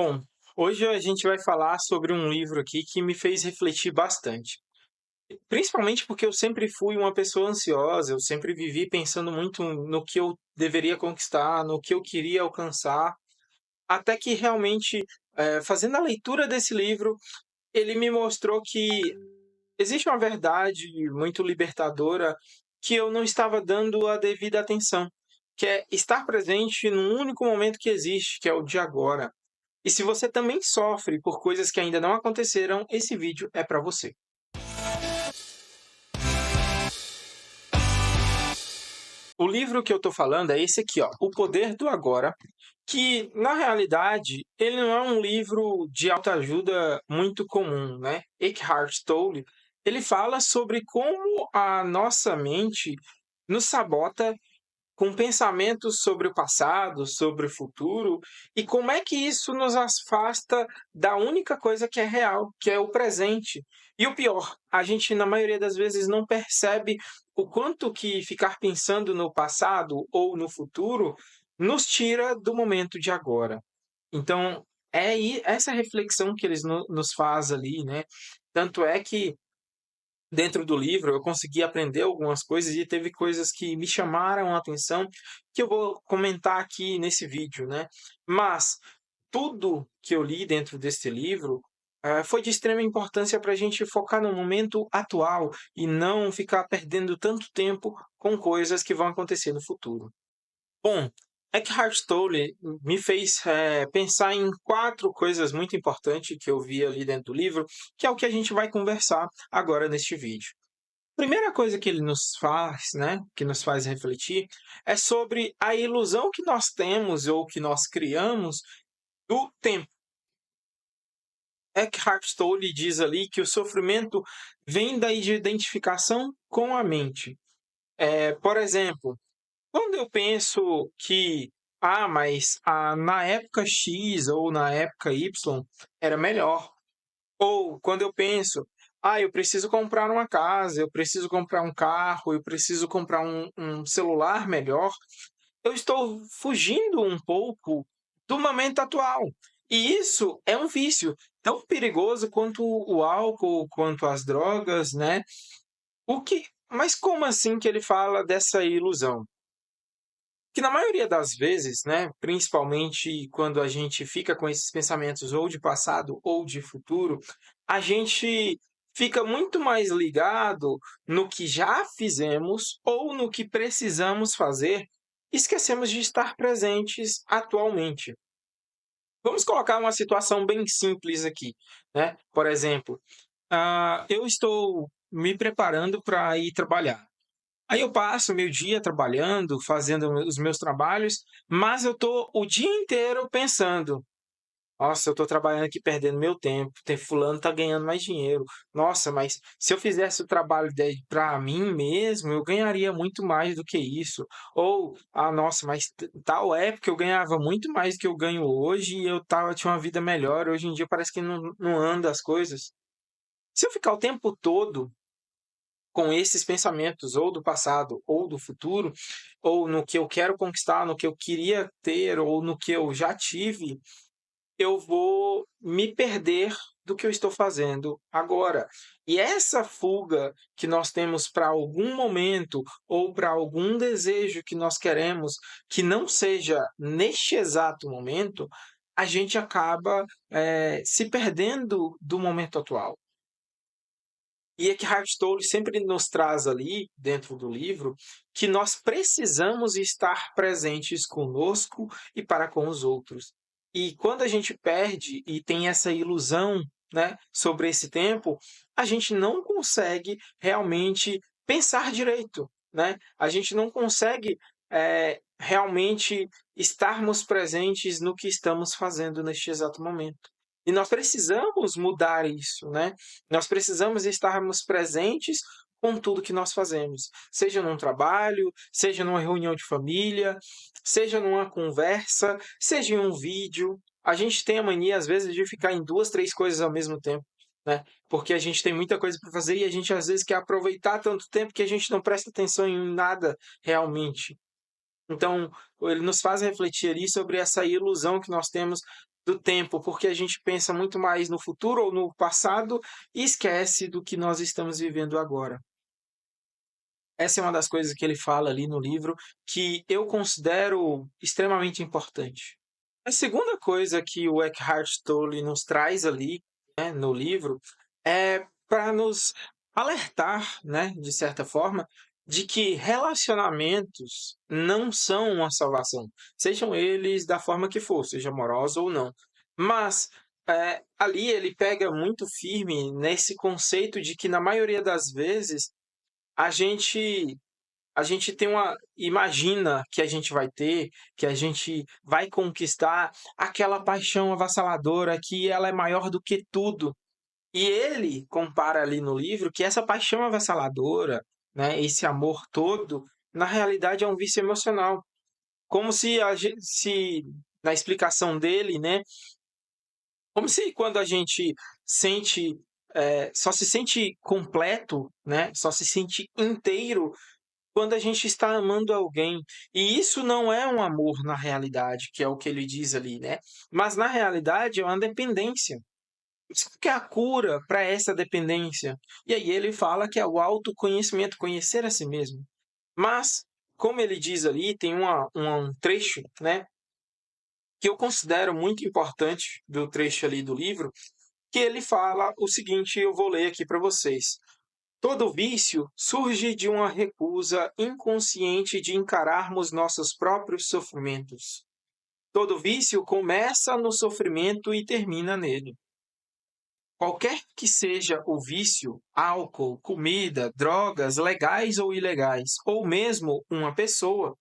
Bom, hoje a gente vai falar sobre um livro aqui que me fez refletir bastante. Principalmente porque eu sempre fui uma pessoa ansiosa, eu sempre vivi pensando muito no que eu deveria conquistar, no que eu queria alcançar, até que realmente, fazendo a leitura desse livro, ele me mostrou que existe uma verdade muito libertadora que eu não estava dando a devida atenção, que é estar presente no único momento que existe, que é o de agora. E se você também sofre por coisas que ainda não aconteceram, esse vídeo é para você. O livro que eu estou falando é esse aqui, ó, O Poder do Agora, que na realidade ele não é um livro de autoajuda muito comum, né? Eckhart Tolle, ele fala sobre como a nossa mente nos sabota com pensamentos sobre o passado, sobre o futuro, e como é que isso nos afasta da única coisa que é real, que é o presente. E o pior, a gente na maioria das vezes não percebe o quanto que ficar pensando no passado ou no futuro nos tira do momento de agora. Então, essa reflexão que eles nos faz ali, né? Tanto é que dentro do livro eu consegui aprender algumas coisas e teve coisas que me chamaram a atenção que eu vou comentar aqui nesse vídeo, né? Mas tudo que eu li dentro deste livro foi de extrema importância para a gente focar no momento atual e não ficar perdendo tanto tempo com coisas que vão acontecer no futuro. Bom, Eckhart Tolle me fez pensar em quatro coisas muito importantes que eu vi ali dentro do livro, que é o que a gente vai conversar agora neste vídeo. Primeira coisa que ele nos faz, né, que nos faz refletir, é sobre a ilusão que nós temos ou que nós criamos do tempo. Eckhart Tolle diz ali que o sofrimento vem da identificação com a mente. Por exemplo, quando eu penso que, na época X ou na época Y era melhor, ou quando eu penso, eu preciso comprar uma casa, eu preciso comprar um carro, eu preciso comprar um celular melhor, eu estou fugindo um pouco do momento atual. E isso é um vício tão perigoso quanto o álcool, quanto as drogas, né? Mas como assim que ele fala dessa ilusão? Que na maioria das vezes, né, principalmente quando a gente fica com esses pensamentos ou de passado ou de futuro, a gente fica muito mais ligado no que já fizemos ou no que precisamos fazer, e esquecemos de estar presentes atualmente. Vamos colocar uma situação bem simples aqui, né? Por exemplo, eu estou me preparando para ir trabalhar. Aí eu passo o meu dia trabalhando, fazendo os meus trabalhos, mas eu estou o dia inteiro pensando: "Nossa, eu estou trabalhando aqui perdendo meu tempo, tem fulano está ganhando mais dinheiro. Nossa, mas se eu fizesse o trabalho para mim mesmo, eu ganharia muito mais do que isso". Ou: nossa, mas tal época eu ganhava muito mais do que eu ganho hoje e tinha uma vida melhor, hoje em dia parece que não anda as coisas". Se eu ficar o tempo todo com esses pensamentos ou do passado ou do futuro, ou no que eu quero conquistar, no que eu queria ter ou no que eu já tive, eu vou me perder do que eu estou fazendo agora. E essa fuga que nós temos para algum momento ou para algum desejo que nós queremos que não seja neste exato momento, a gente acaba se perdendo do momento atual. E Eckhart Tolle sempre nos traz ali, dentro do livro, que nós precisamos estar presentes conosco e para com os outros. E quando a gente perde e tem essa ilusão, né, sobre esse tempo, a gente não consegue realmente pensar direito, né? A gente não consegue realmente estarmos presentes no que estamos fazendo neste exato momento. E nós precisamos mudar isso, né? Nós precisamos estarmos presentes com tudo que nós fazemos, seja num trabalho, seja numa reunião de família, seja numa conversa, seja em um vídeo. A gente tem a mania, às vezes, de ficar em duas, três coisas ao mesmo tempo, né? Porque a gente tem muita coisa para fazer e a gente, às vezes, quer aproveitar tanto tempo que a gente não presta atenção em nada realmente. Então, ele nos faz refletir ali sobre essa ilusão que nós temos do tempo, porque a gente pensa muito mais no futuro ou no passado e esquece do que nós estamos vivendo agora. Essa é uma das coisas que ele fala ali no livro que eu considero extremamente importante. A segunda coisa que o Eckhart Tolle nos traz ali, né, no livro, é para nos alertar, né, de certa forma, de que relacionamentos não são uma salvação, sejam eles da forma que for, seja amorosa ou não. Mas ali ele pega muito firme nesse conceito de que na maioria das vezes a gente a gente tem uma imagina que a gente vai ter, que a gente vai conquistar aquela paixão avassaladora, que ela é maior do que tudo. E ele compara ali no livro que essa paixão avassaladora, né, esse amor todo, na realidade é um vício emocional. Como se se na explicação dele, né, como se quando a gente sente só se sente completo, né, só se sente inteiro quando a gente está amando alguém. E isso não é um amor na realidade, que é o que ele diz ali, né? Mas na realidade é uma dependência. Isso que é a cura para essa dependência. E aí ele fala que é o autoconhecimento, conhecer a si mesmo. Mas, como ele diz ali, tem um trecho, né, que eu considero muito importante do trecho ali do livro, que ele fala o seguinte, eu vou ler aqui para vocês. Todo vício surge de uma recusa inconsciente de encararmos nossos próprios sofrimentos. Todo vício começa no sofrimento e termina nele. Qualquer que seja o vício, álcool, comida, drogas, legais ou ilegais, ou mesmo uma pessoa,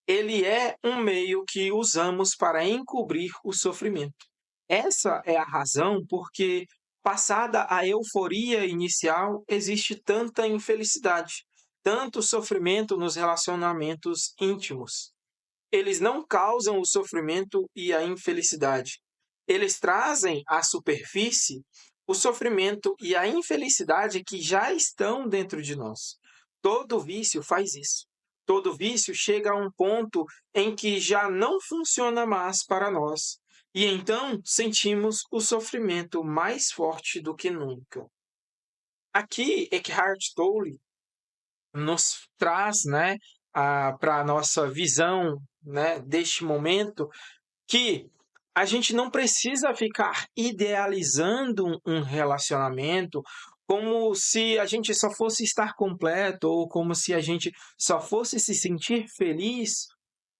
ele é um meio que usamos para encobrir o sofrimento. Essa é a razão porque, passada a euforia inicial, existe tanta infelicidade, tanto sofrimento nos relacionamentos íntimos. Eles não causam o sofrimento e a infelicidade. Eles trazem à superfície o sofrimento e a infelicidade que já estão dentro de nós. Todo vício faz isso. Todo vício chega a um ponto em que já não funciona mais para nós. E então sentimos o sofrimento mais forte do que nunca. Aqui, Eckhart Tolle nos traz, né, para a nossa visão, né, deste momento, que a gente não precisa ficar idealizando um relacionamento como se a gente só fosse estar completo ou como se a gente só fosse se sentir feliz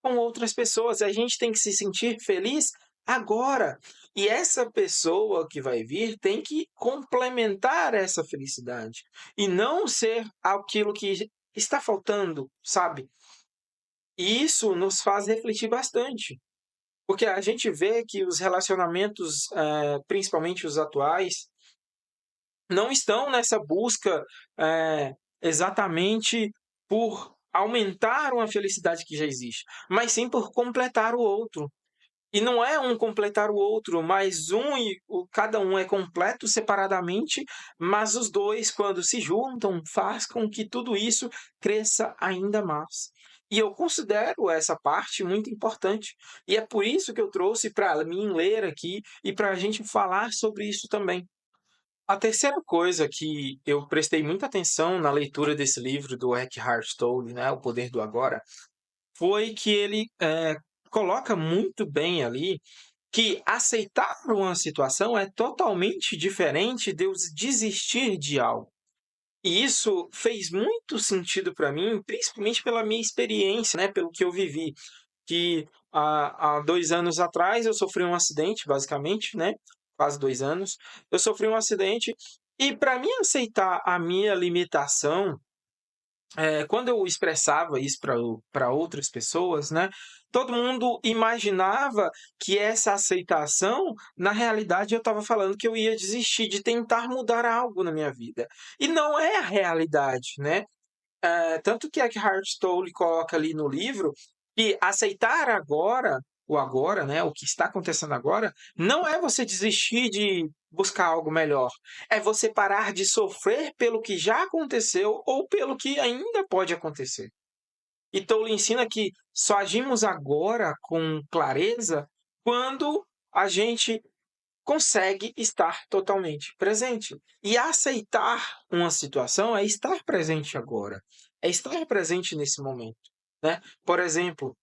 com outras pessoas. A gente tem que se sentir feliz agora. E essa pessoa que vai vir tem que complementar essa felicidade e não ser aquilo que está faltando, sabe? E isso nos faz refletir bastante. Porque a gente vê que os relacionamentos, principalmente os atuais, não estão nessa busca exatamente por aumentar uma felicidade que já existe, mas sim por completar o outro. E não é um completar o outro, mas cada um é completo separadamente, mas os dois, quando se juntam, faz com que tudo isso cresça ainda mais. E eu considero essa parte muito importante. E é por isso que eu trouxe para mim ler aqui e para a gente falar sobre isso também. A terceira coisa que eu prestei muita atenção na leitura desse livro do Eckhart Tolle, né, O Poder do Agora, foi que ele coloca muito bem ali que aceitar uma situação é totalmente diferente de eu desistir de algo. E isso fez muito sentido para mim, principalmente pela minha experiência, né, pelo que eu vivi. Que há 2 anos atrás eu sofri um acidente, basicamente, né? Quase 2 anos. Eu sofri um acidente e para mim aceitar a minha limitação quando eu expressava isso para outras pessoas, né, todo mundo imaginava que essa aceitação, na realidade, eu estava falando que eu ia desistir de tentar mudar algo na minha vida. E não é a realidade, né? Tanto que Eckhart Tolle coloca ali no livro que aceitar agora, né, o que está acontecendo agora, não é você desistir de buscar algo melhor. É você parar de sofrer pelo que já aconteceu ou pelo que ainda pode acontecer. E Tolle ensina que só agimos agora com clareza quando a gente consegue estar totalmente presente. E aceitar uma situação é estar presente agora, é estar presente nesse momento, né? Por exemplo,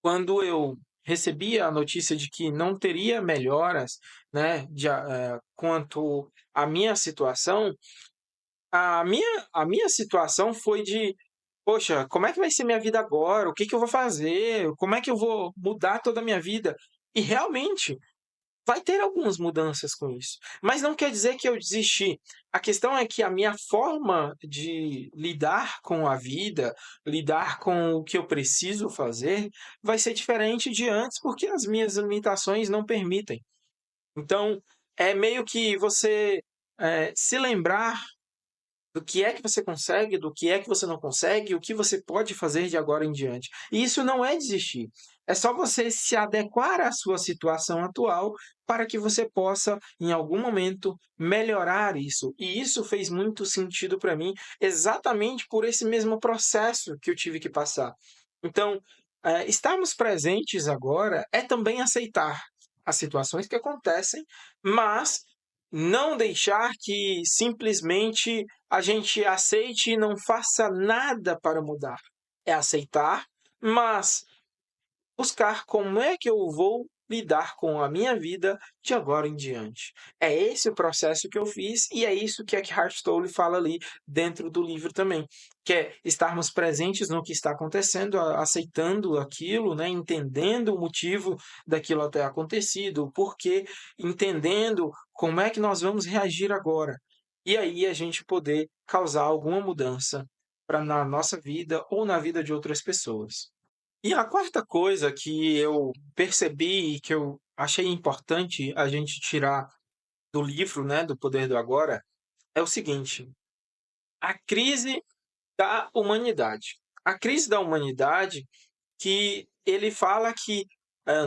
quando eu recebi a notícia de que não teria melhoras, né, quanto à minha situação, a minha situação foi de: "Poxa, como é que vai ser minha vida agora? O que que eu vou fazer? Como é que eu vou mudar toda a minha vida?". E realmente vai ter algumas mudanças com isso, mas não quer dizer que eu desisti. A questão é que a minha forma de lidar com a vida, lidar com o que eu preciso fazer, vai ser diferente de antes, porque as minhas limitações não permitem. Então, é meio que você, se lembrar do que é que você consegue, do que é que você não consegue, o que você pode fazer de agora em diante. E isso não é desistir. É só você se adequar à sua situação atual para que você possa, em algum momento, melhorar isso. E isso fez muito sentido para mim, exatamente por esse mesmo processo que eu tive que passar. Então, estarmos presentes agora é também aceitar as situações que acontecem, mas não deixar que simplesmente a gente aceite e não faça nada para mudar. É aceitar, mas buscar como é que eu vou lidar com a minha vida de agora em diante. É esse o processo que eu fiz e é isso que Eckhart Tolle fala ali dentro do livro também, que é estarmos presentes no que está acontecendo, aceitando aquilo, né, entendendo o motivo daquilo ter acontecido, o porquê, entendendo como é que nós vamos reagir agora. E aí a gente poder causar alguma mudança para na nossa vida ou na vida de outras pessoas. E a quarta coisa que eu percebi e que eu achei importante a gente tirar do livro, né, do Poder do Agora, é o seguinte: a crise da humanidade. A crise da humanidade que ele fala que,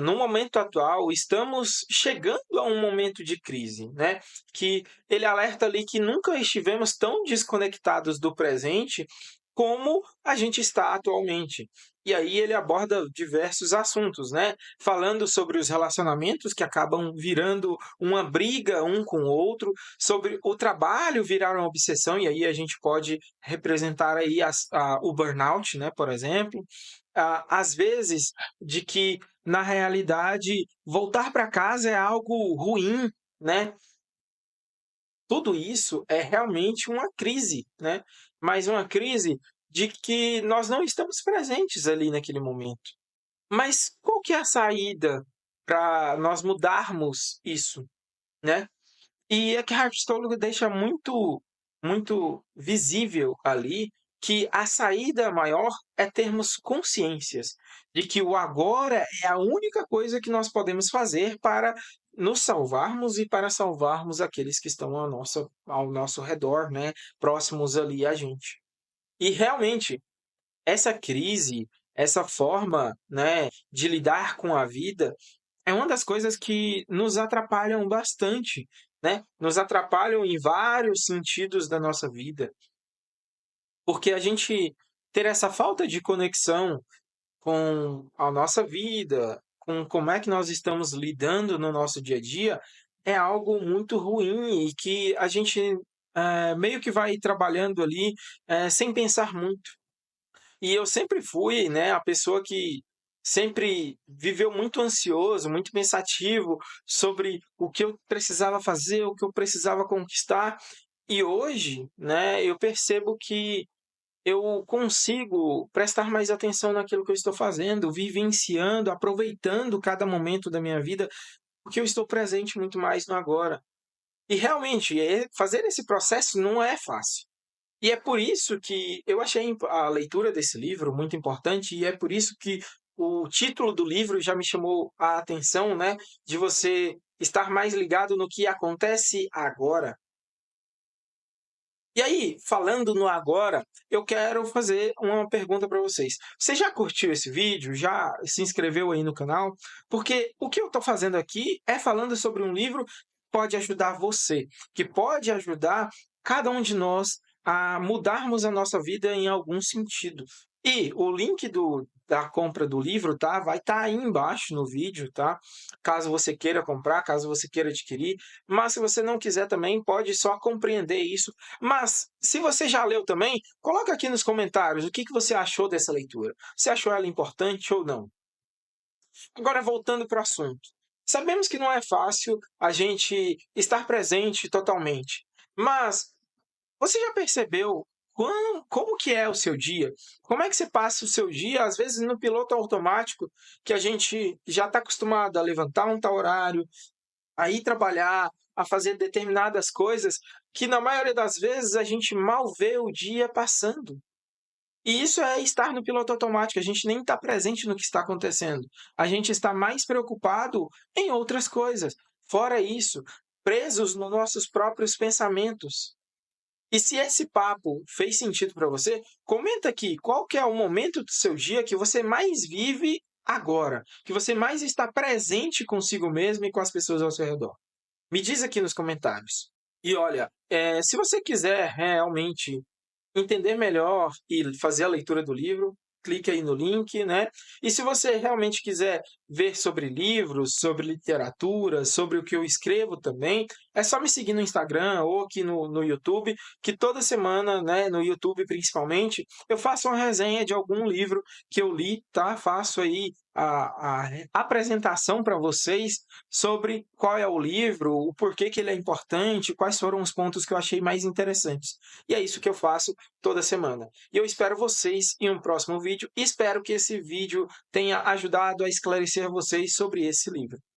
no momento atual, estamos chegando a um momento de crise, né, que ele alerta ali que nunca estivemos tão desconectados do presente como a gente está atualmente. E aí ele aborda diversos assuntos, né, falando sobre os relacionamentos que acabam virando uma briga um com o outro, sobre o trabalho virar uma obsessão, e aí a gente pode representar aí o burnout, né, por exemplo, às vezes, de que, na realidade, voltar para casa é algo ruim, né. Tudo isso é realmente uma crise, né, mas uma crise de que nós não estamos presentes ali naquele momento. Mas qual que é a saída para nós mudarmos isso, né? E Eckhart Tolle deixa muito visível ali que a saída maior é termos consciências de que o agora é a única coisa que nós podemos fazer para nos salvarmos e para salvarmos aqueles que estão ao nosso redor, né, próximos ali a gente. E realmente, essa crise, essa forma, né, de lidar com a vida é uma das coisas que nos atrapalham bastante, né, nos atrapalham em vários sentidos da nossa vida, porque a gente ter essa falta de conexão com a nossa vida, com como é que nós estamos lidando no nosso dia a dia, é algo muito ruim e que a gente, meio que vai trabalhando ali, sem pensar muito. E eu sempre fui, né, a pessoa que sempre viveu muito ansioso, muito pensativo sobre o que eu precisava fazer, o que eu precisava conquistar. E hoje, né, eu percebo que eu consigo prestar mais atenção naquilo que eu estou fazendo, vivenciando, aproveitando cada momento da minha vida, porque eu estou presente muito mais no agora. E realmente, fazer esse processo não é fácil. E é por isso que eu achei a leitura desse livro muito importante, e é por isso que o título do livro já me chamou a atenção, né, de você estar mais ligado no que acontece agora. E aí, falando no agora, eu quero fazer uma pergunta para vocês. Você já curtiu esse vídeo? Já se inscreveu aí no canal? Porque o que eu estou fazendo aqui é falando sobre um livro que pode ajudar você, que pode ajudar cada um de nós a mudarmos a nossa vida em algum sentido. E o link da compra do livro, tá, vai estar aí embaixo no vídeo, tá, caso você queira comprar, caso você queira adquirir, mas se você não quiser também, pode só compreender isso. Mas, se você já leu também, coloca aqui nos comentários o que que você achou dessa leitura. Você achou ela importante ou não? Agora voltando para o assunto. Sabemos que não é fácil a gente estar presente totalmente, mas você já percebeu como que é o seu dia? Como é que você passa o seu dia, às vezes no piloto automático, que a gente já está acostumado a levantar um tal horário, a ir trabalhar, a fazer determinadas coisas, que na maioria das vezes a gente mal vê o dia passando. E isso é estar no piloto automático, a gente nem está presente no que está acontecendo. A gente está mais preocupado em outras coisas. Fora isso, presos nos nossos próprios pensamentos. E se esse papo fez sentido para você, comenta aqui qual que é o momento do seu dia que você mais vive agora, que você mais está presente consigo mesmo e com as pessoas ao seu redor. Me diz aqui nos comentários. E olha, se você quiser realmente entender melhor e fazer a leitura do livro, clique aí no link, né? E se você realmente quiser ver sobre livros, sobre literatura, sobre o que eu escrevo também, é só me seguir no Instagram ou aqui no YouTube, que toda semana, né, no YouTube principalmente, eu faço uma resenha de algum livro que eu li, tá? Faço aí a apresentação para vocês sobre qual é o livro, o porquê que ele é importante, quais foram os pontos que eu achei mais interessantes. E é isso que eu faço toda semana. E eu espero vocês em um próximo vídeo. Espero que esse vídeo tenha ajudado a esclarecer vocês sobre esse livro.